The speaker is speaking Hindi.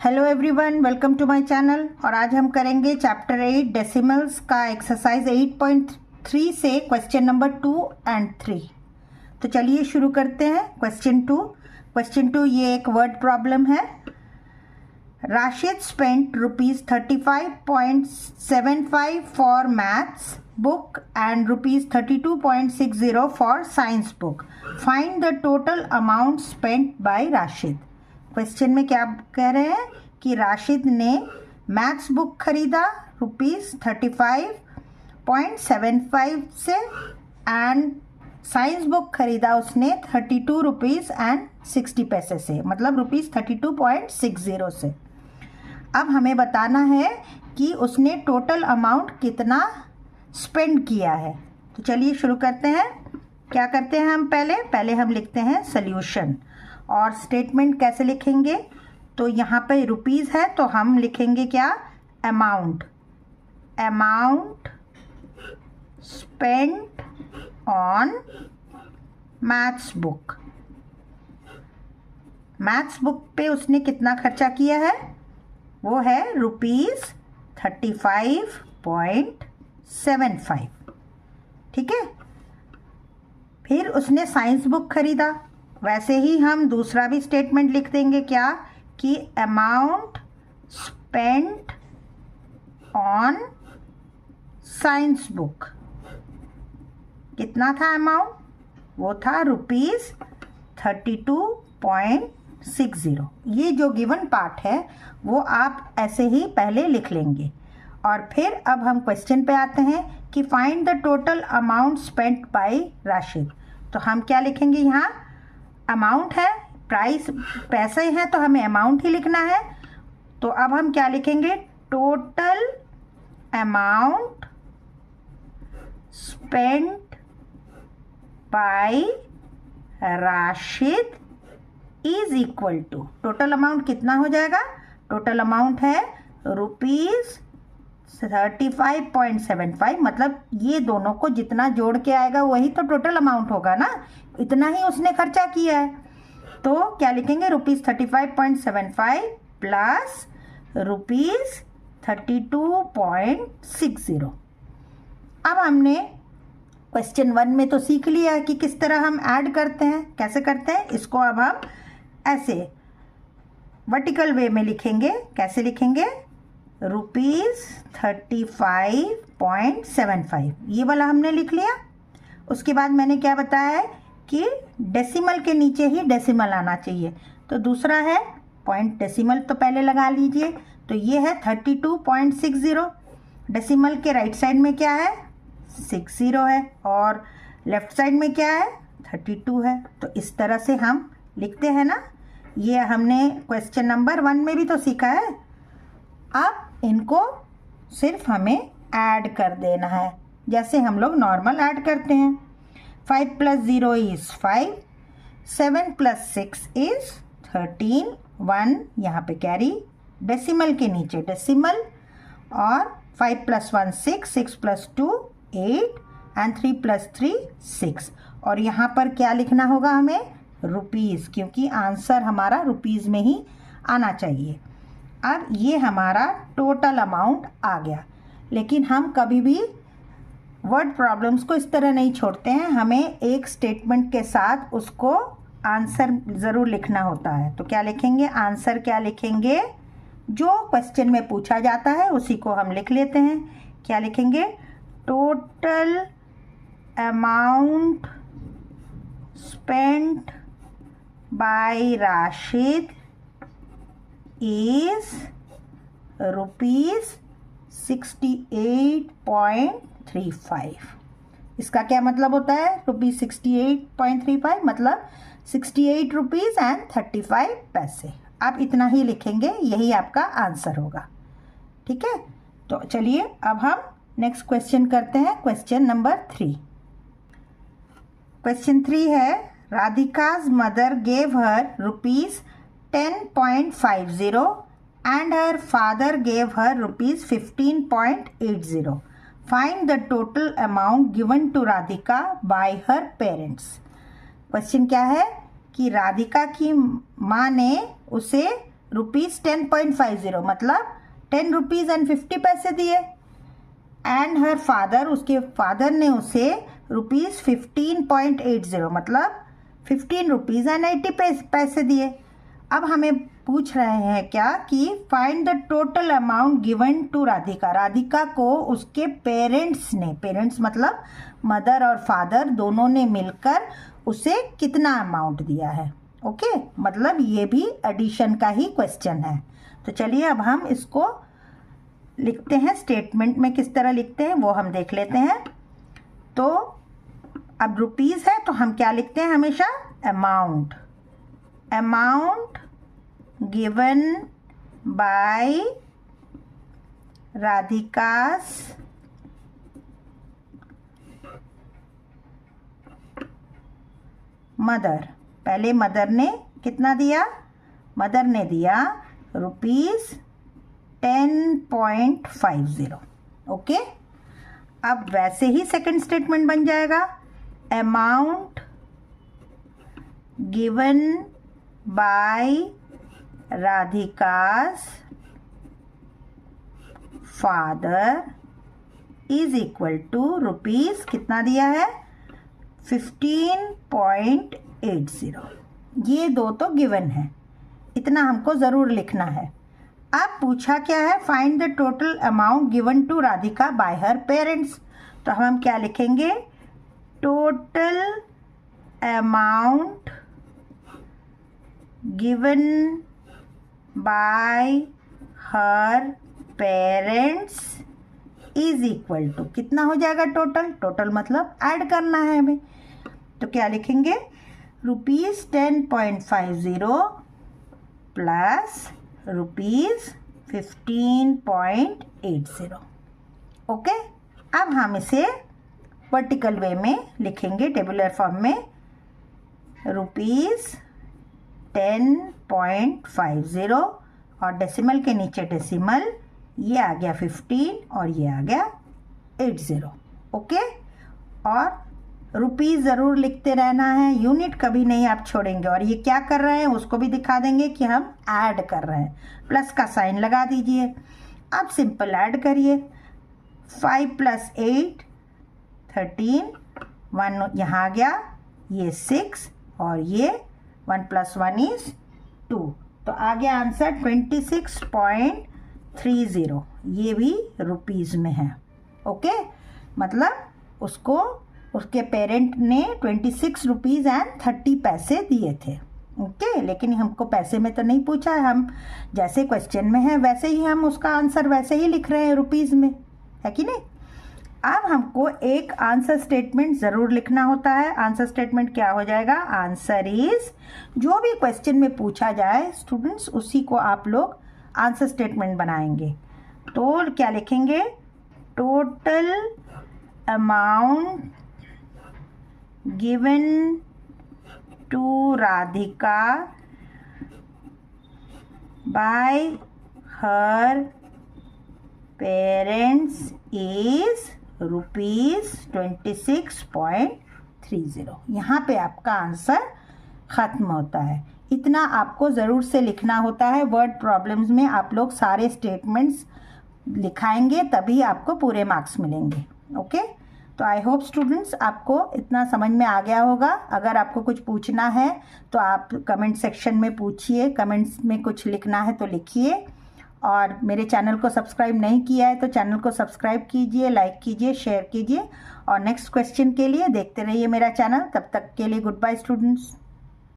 Hello everyone, welcome to my channel. और आज हम करेंगे चैप्टर 8 डेसिमल्स का एक्सरसाइज 8.3 से क्वेश्चन नंबर 2 एंड 3। तो चलिए शुरू करते हैं। क्वेश्चन टू ये एक वर्ड प्रॉब्लम है। Rashid spent ₹35.75 for maths book and ₹32.60 for science book. Find the total amount spent by Rashid. Question में क्या कह रहे हैं कि राशिद ने मैथ्स बुक खरीदा ₹35.75 से एंड साइंस बुक खरीदा उसने ₹32.60 से, मतलब ₹32.60 से। अब हमें बताना है कि उसने टोटल अमाउंट कितना स्पेंड किया है। तो चलिए शुरू करते हैं। क्या करते हैं हम पहले हम लिखते हैं सॉल्यूशन। और स्टेटमेंट कैसे लिखेंगे? तो यहाँ पे रुपीस है तो हम लिखेंगे क्या? Amount spent on maths book. Maths book पे उसने कितना खर्चा किया है? वो है ₹35.75। ठीक है। फिर उसने साइंस बुक खरीदा। वैसे ही हम दूसरा भी स्टेटमेंट लिख देंगे क्या कि amount spent on science book. कितना था अमाउंट? वो था ₹32.60। ये जो गिवन पार्ट है वो आप ऐसे ही पहले लिख लेंगे। और फिर अब हम क्वेश्चन पे आते हैं कि find the total amount spent by Rashid. तो हम क्या लिखेंगे? यहाँ अमाउंट है, प्राइस पैसे हैं तो हमें अमाउंट ही लिखना है। तो अब हम क्या लिखेंगे? Total amount spent by Rashid is equal to, total amount कितना हो जाएगा? टोटल अमाउंट है ₹35.75, मतलब ये दोनों को जितना जोड़ के आएगा वही तो टोटल अमाउंट होगा ना। इतना ही उसने खर्चा किया है। तो क्या लिखेंगे? ₹35.75 प्लस ₹32.60। अब हमने क्वेश्चन 1 में तो सीख लिया है कि किस तरह हम ऐड करते हैं, कैसे करते हैं। इसको अब हम ऐसे वर्टिकल वे में लिखेंगे। कैसे लिखेंगे? ₹35.75 ये वाला हमने लिख लिया। उसके बाद मैंने क्या बताया है कि डेसिमल के नीचे ही डेसिमल आना चाहिए। तो दूसरा है पॉइंट, डेसिमल तो पहले लगा लीजिए। तो ये है 32.60। डेसिमल के राइट साइड में क्या है? 60 है और लेफ्ट साइड में क्या है? 32 है। तो इस तरह से हम लिखते हैं ना। ये हमने क्वेश्चन नंबर 1 में भी तो सीखा है। अब इनको सिर्फ हमें ऐड कर देना है, जैसे हम लोग नॉर्मल ऐड करते हैं। 5 + 0 इज 5, 7 + 6 इज 13, 1 यहाँ पे कैरी, डेसिमल के नीचे डेसिमल, और 5 + 1 6, 6 + 2 8 एंड 3 + 3 6। और यहाँ पर क्या लिखना होगा हमें? रुपीज़, क्योंकि आंसर हमारा रुपीज़ में ही आना चाहिए। अब ये हमारा टोटल अमाउंट आ गया। लेकिन हम कभी भी वर्ड प्रॉब्लम्स को इस तरह नहीं छोड़ते हैं, हमें एक स्टेटमेंट के साथ उसको आंसर ज़रूर लिखना होता है। तो क्या लिखेंगे? आंसर क्या लिखेंगे? जो क्वेश्चन में पूछा जाता है उसी को हम लिख लेते हैं। क्या लिखेंगे? Total amount spent by Rashid is ₹68.35। इसका क्या मतलब होता है? ₹68.35 मतलब ₹68.35। आप इतना ही लिखेंगे, यही आपका आंसर होगा। ठीक है। तो चलिए अब हम नेक्स्ट क्वेश्चन करते हैं, क्वेश्चन नंबर 3। क्वेश्चन 3 है, Radhika's mother gave her ₹10.50 and her father gave her ₹15.80. Find the total amount given to Radhika by her parents. Question क्या है कि राधिका की माँ ने उसे ₹10.50 मतलब 10 रुपीज़ एंड 50 पैसे दिए। एंड हर फादर, उसके फादर ने उसे ₹15.80 मतलब 15 रुपीज़ एंड 80 पैसे दिए। अब हमें पूछ रहे हैं क्या कि find the total amount given to Radhika. Radhika को उसके पेरेंट्स ने, पेरेंट्स मतलब मदर और फादर दोनों ने मिलकर उसे कितना अमाउंट दिया है। ओके, मतलब ये भी एडिशन का ही क्वेश्चन है। तो चलिए अब हम इसको लिखते हैं, स्टेटमेंट में किस तरह लिखते हैं वो हम देख लेते हैं। तो अब रुपीज़ है तो हम क्या लिखते हैं हमेशा, amount. Amount given by Radhika's mother. पहले मदर ने कितना दिया, मदर ने दिया ₹10.50। ओके, अब वैसे ही सेकंड स्टेटमेंट बन जाएगा, amount given by Radhika's father is equal to rupees कितना दिया है, 15.80। ये दो तो गिवन है, इतना हमको ज़रूर लिखना है। अब पूछा क्या है, find the total amount given to Radhika by her parents. तो हम क्या लिखेंगे, total amount given by her parents is equal to कितना हो जाएगा, टोटल। टोटल मतलब ऐड करना है हमें, तो क्या लिखेंगे, ₹10.50 प्लस ₹15.80। ओके, अब हम इसे वर्टिकल वे में लिखेंगे, टेबुलर फॉर्म में, ₹10.50 और डेसिमल के नीचे डेसिमल, ये आ गया 15 और ये आ गया 80। ओके, और रुपीज़ ज़रूर लिखते रहना है, यूनिट कभी नहीं आप छोड़ेंगे। और ये क्या कर रहे हैं उसको भी दिखा देंगे कि हम ऐड कर रहे हैं, प्लस का साइन लगा दीजिए। अब सिंपल ऐड करिए, 5 + 8 13, 1 यहाँ आ गया, ये 6 और ये 1 + 1 = 2, तो आ गया आंसर 26.30। ये भी रुपीज़ में है। ओके, मतलब उसको उसके पेरेंट ने 26 रुपीज़ एंड 30 पैसे दिए थे। ओके, लेकिन हमको पैसे में तो नहीं पूछा है, हम जैसे क्वेश्चन में है वैसे ही हम उसका आंसर वैसे ही लिख रहे हैं रुपीज़ में, है कि नहीं। अब हमको एक आंसर स्टेटमेंट ज़रूर लिखना होता है। आंसर स्टेटमेंट क्या हो जाएगा, आंसर इज, जो भी क्वेश्चन में पूछा जाए स्टूडेंट्स उसी को आप लोग आंसर स्टेटमेंट बनाएंगे। तो क्या लिखेंगे, total amount given to Radhika by her parents is ₹26.30। यहाँ पे आपका आंसर ख़त्म होता है। इतना आपको ज़रूर से लिखना होता है। वर्ड प्रॉब्लम्स में आप लोग सारे स्टेटमेंट्स लिखाएंगे तभी आपको पूरे मार्क्स मिलेंगे। ओके, तो आई होप स्टूडेंट्स आपको इतना समझ में आ गया होगा। अगर आपको कुछ पूछना है तो आप कमेंट सेक्शन में पूछिए, कमेंट्स में कुछ लिखना है तो लिखिए। और मेरे चैनल को सब्सक्राइब नहीं किया है तो चैनल को सब्सक्राइब कीजिए, लाइक कीजिए, शेयर कीजिए और नेक्स्ट क्वेश्चन के लिए देखते रहिए मेरा चैनल। तब तक के लिए गुड बाय स्टूडेंट्स।